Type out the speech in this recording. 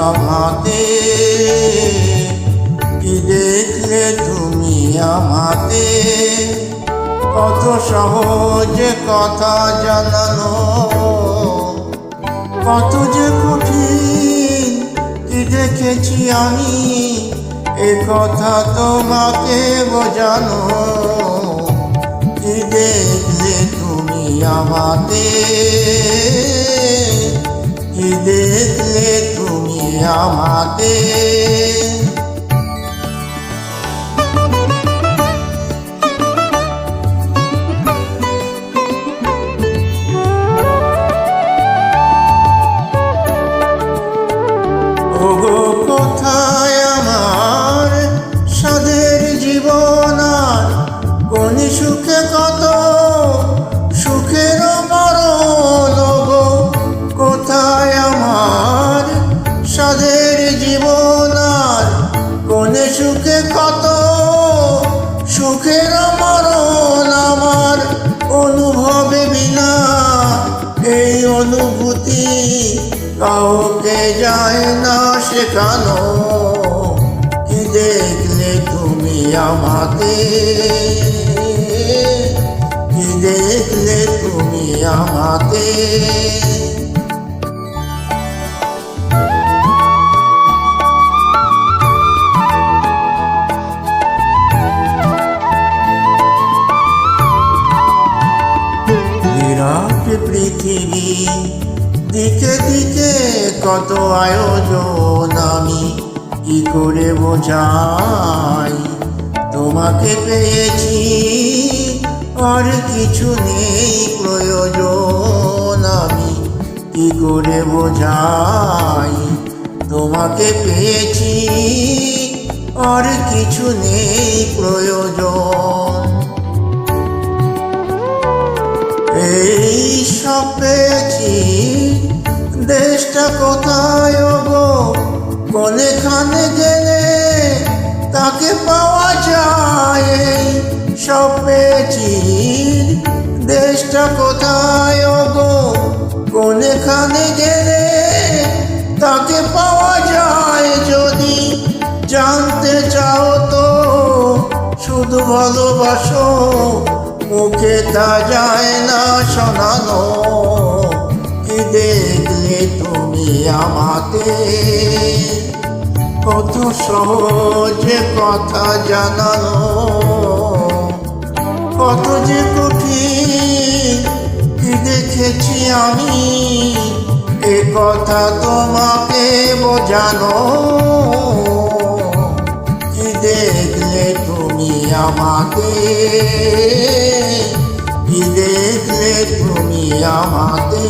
আমাতে, কি দেখলে তুমি আমাতে, কত সহজে কথা জানানো, কত যে কঠিন কি দেখেছি আমি, এ কথা তোমাকে বোঝানো। কি দেখলে তুমি আমাতে, কি দেখলে তুমি আমাতে। ওগো কোথায় আমার সাধের জীবন, আর কোন সুখে কত সুখের মরণ। ওগো কোথায় আমার সাধের জীবন, আর কোন সুখে কত সুখের মরণ। আমার অনুভবে বিনা এই অনুভূতি কাউকে যায় না শেখানো। কি দেখলে তুমি আমাতে, কি দেখলে তুমি আমাতে। বিরাট পৃথিবী, দিকে দিকে কত আয়োজন, আমি কি করে বোঝাই তোমাকে পেয়েছি আর কিছু নেই প্রয়োজন। আমি কি করে বোঝাই তোমাকে পেয়েছি আর কিছু নেই প্রয়োজন। এই সব পেয়েছি, দেশটা কোথায় গো, কোনখানে গেলে তাকে পাওয়া যায়। এই সব পেয়েছি, দেশটা কোথায় গো, কোনখানে গেলে তাকে পাওয়া যায়। যদি জানতে চাও তো শুধু ভালোবাসো, মুখে তা যায় না শোনানো। কি দেখলে তুমি আমাতে, কত সহজে কথা জানানো, কত যে কঠিন কি দেখেছি আমি, এ কথা তোমাকে বোঝানো। কি দেখলে তুমি আমাতে, কি দেখলে তুমি আমাতে।